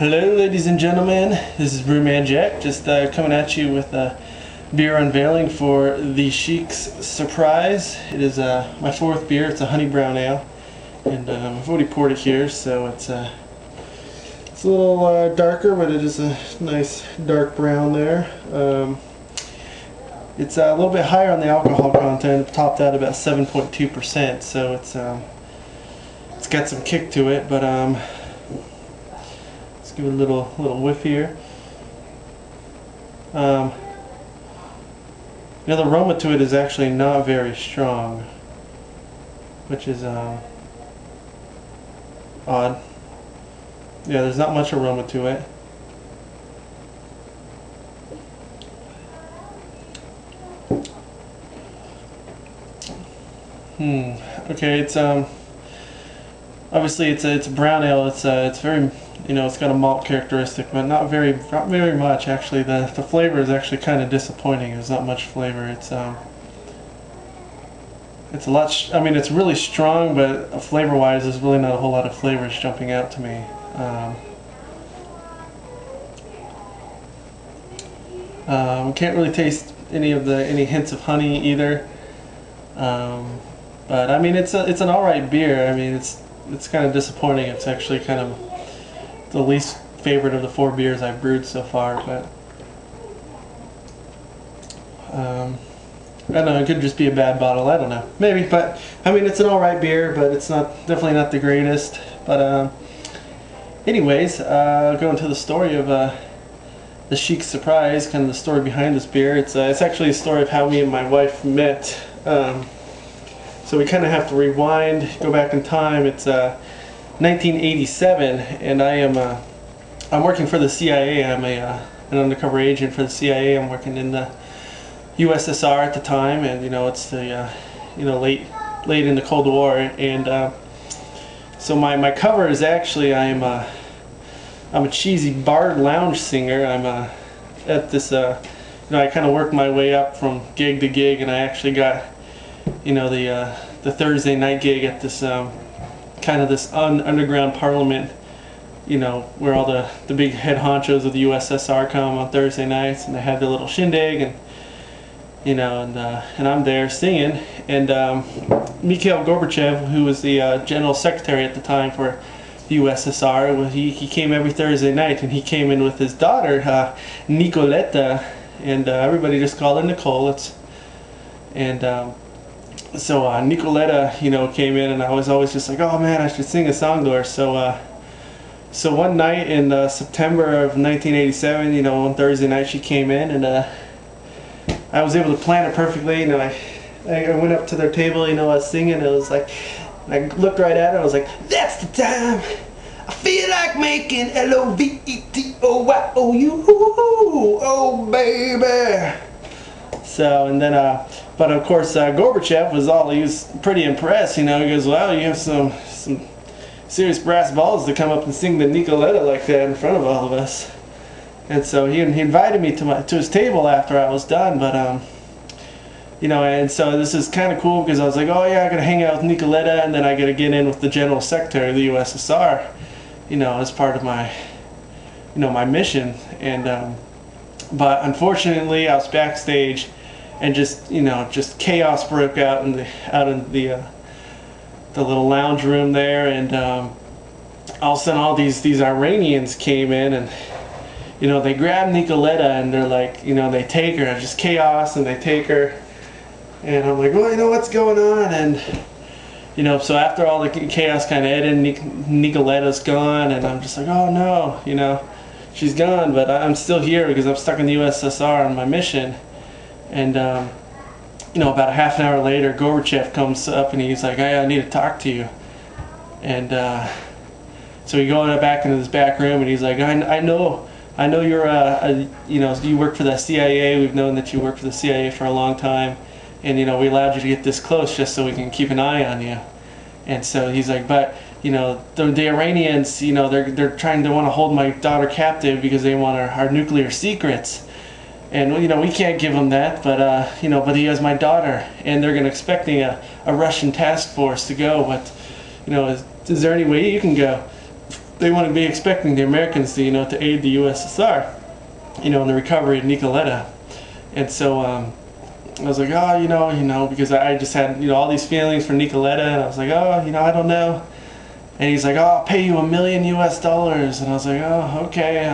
Hello ladies and gentlemen, this is BrewmanJack, just coming at you with a beer unveiling for the Sheik's Surprise. It is my fourth beer. It's a honey brown ale, and I've already poured it here, so it's a little darker, but it is a nice dark brown there. It's a little bit higher on the alcohol content, topped out about 7.2%, so it's got some kick to it, but let's give it a little whiff here. The aroma to it is actually not very strong, which is odd. Yeah, there's not much aroma to it. Okay, it's obviously it's a brown ale. It's very, it's got a malt characteristic, but not very much actually. The flavor is actually kind of disappointing. There's not much flavor. It's a lot. It's really strong, but flavor-wise, there's really not a whole lot of flavors jumping out to me. Can't really taste any hints of honey either. But it's an alright beer. It's kind of disappointing. It's actually kind of the least favorite of the 4 beers I've brewed so far, but I don't know, it could just be a bad bottle, I don't know, maybe, but it's an alright beer, but it's definitely not the greatest. But anyways, going to the story of the Sheik's Surprise, kind of the story behind this beer. It's actually a story of how me and my wife met. So we kind of have to rewind, go back in time. It's 1987, and I'm working for the CIA. I'm an undercover agent for the CIA. I'm working in the USSR at the time, and it's the late in the Cold War, and so my cover is actually I'm a cheesy bar lounge singer. I'm at this I kind of worked my way up from gig to gig, and I actually got the Thursday night gig at this kind of this underground parliament, where all the big head honchos of the USSR come on Thursday nights, and they have their little shindig, and and I'm there singing, and Mikhail Gorbachev, who was the general secretary at the time for the USSR, he came every Thursday night, and he came in with his daughter Nicoletta, and everybody just called her Nicole. So Nicoletta, came in, and I was always just like, oh man, I should sing a song to her. So one night in September of 1987, one Thursday night, she came in, and I was able to plan it perfectly. I went up to their table, I was singing, and it was like, I looked right at her, I was like, that's the time I feel like making L-O-V-E-T-O-Y-O-U, oh baby. So, and then but of course Gorbachev he was pretty impressed. He goes, wow, you have some serious brass balls to come up and sing the Nicoletta like that in front of all of us. And so he invited me to his table after I was done. But and so this is kind of cool, because I was like, oh yeah, I gotta hang out with Nicoletta, and then I gotta get in with the general secretary of the USSR, as part of my my mission. And but unfortunately, I was backstage, and just chaos broke out in the little lounge room there, and all of a sudden all these Iranians came in, and they grab Nicoletta, and they're like, they take her. It's just chaos, and they take her, and I'm like, well, what's going on? And so after all the chaos kind of ended, Nicoletta's gone, and I'm just like, oh no, she's gone, but I'm still here because I'm stuck in the USSR on my mission. And about a half an hour later, Gorbachev comes up, and he's like, hey, I need to talk to you. And so we go back into this back room, and he's like, I know you're you work for the CIA. We've known that you work for the CIA for a long time, and we allowed you to get this close just so we can keep an eye on you. And so he's like, but the Iranians, they're trying to want to hold my daughter captive because they want our nuclear secrets. And we can't give him that, but but he has my daughter, and they're expecting a Russian task force to go. But is there any way you can go? they wouldn't be expecting the Americans to, to aid the USSR, in the recovery of Nicoletta. And so I was like, oh, because I just had, all these feelings for Nicoletta, and I was like, oh, I don't know. And he's like, oh, I'll pay you $1 million US. And I was like, oh, okay,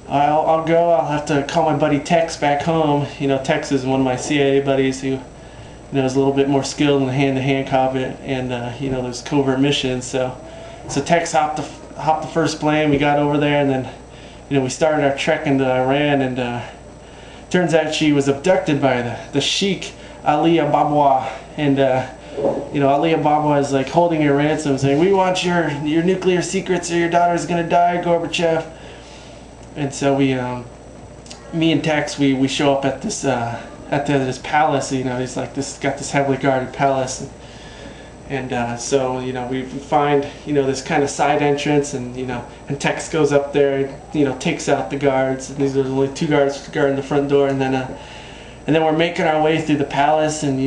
I'll go. I'll have to call my buddy Tex back home. Tex is one of my CIA buddies who, is a little bit more skilled in the hand-to-hand combat and, those covert missions. So Tex hopped the first plane. We got over there, and then, we started our trek into Iran, and turns out she was abducted by the Sheik Ali Ababwa, and Ali Ababwa is like holding her ransom, saying, "We want your nuclear secrets, or your daughter's gonna die, Gorbachev." And so me and Tex, we show up at this this palace. He's like got this heavily guarded palace. And so we find this kind of side entrance, and and Tex goes up there, takes out the guards. And there's only 2 guards guarding the front door, and then we're making our way through the palace, and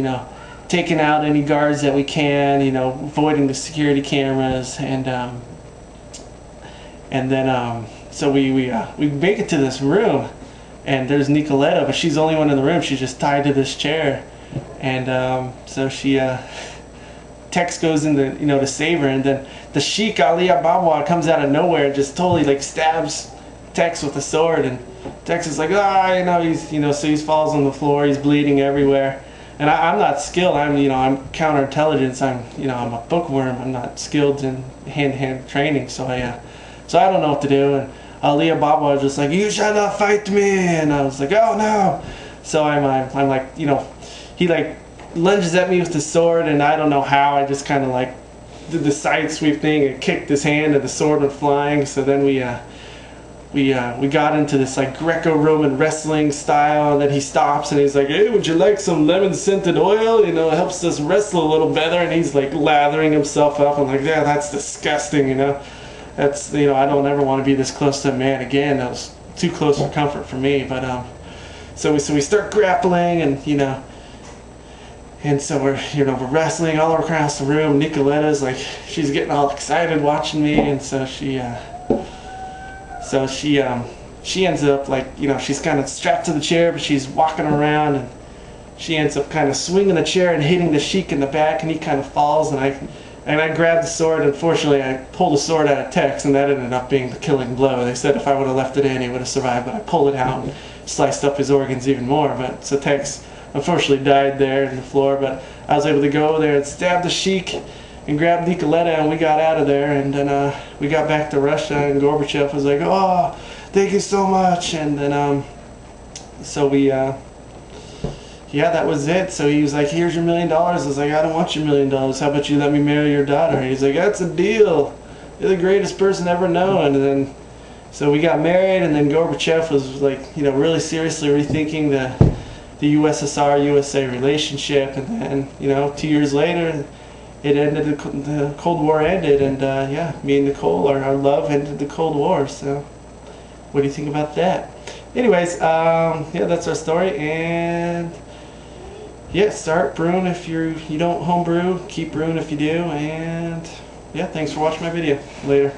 taking out any guards that we can, avoiding the security cameras, and then so we make it to this room, and there's Nicoletta, but she's the only one in the room. She's just tied to this chair, and so she. Tex goes in to save her, and then the Sheik Ali Ababwa comes out of nowhere and just totally like stabs Tex with a sword, and Tex is like, he's so he falls on the floor, he's bleeding everywhere, and I'm not skilled. I'm counterintelligence. I'm a bookworm. I'm not skilled in hand-to-hand training, so I don't know what to do. And Ali Ababwa was just like, "You shall not fight me," and I was like, "Oh no!" So I'm like, he like lunges at me with the sword, and I don't know how, I just kind of like did the side sweep thing and kicked his hand, and the sword went flying. So then we got into this like Greco-Roman wrestling style, and then he stops and he's like, "Hey, would you like some lemon scented oil? It helps us wrestle a little better." And he's like lathering himself up. I'm like, "Yeah, that's disgusting, that's I don't ever want to be this close to a man again. That was too close for comfort for me." But so we start grappling, and and so we're we're wrestling all across the room. Nicoletta's like, she's getting all excited watching me, and so she ends up like, she's kind of strapped to the chair, but she's walking around, and she ends up kind of swinging the chair and hitting the Sheik in the back, and he kind of falls, and I grabbed the sword. Unfortunately, I pulled the sword out of Tex, and that ended up being the killing blow. They said if I would have left it in, he would have survived, but I pulled it out and sliced up his organs even more. But so Tex unfortunately died there on the floor, but I was able to go there and stab the Sheik and grab Nicoletta, and we got out of there. And then we got back to Russia, and Gorbachev was like, "Oh, thank you so much." And then so we that was it. So he was like, "Here's your $1 million." I was like, "I don't want your $1 million. How about you let me marry your daughter?" He's like, "That's a deal. You're the greatest person ever known." And then so we got married, and then Gorbachev was like, really seriously rethinking the USSR-USA relationship, and then 2 years later it ended, the Cold War ended, and me and Nicole, our love ended the Cold War. So what do you think about that? Anyways, that's our story, and start brewing if you don't homebrew, keep brewing if you do, and thanks for watching my video. Later.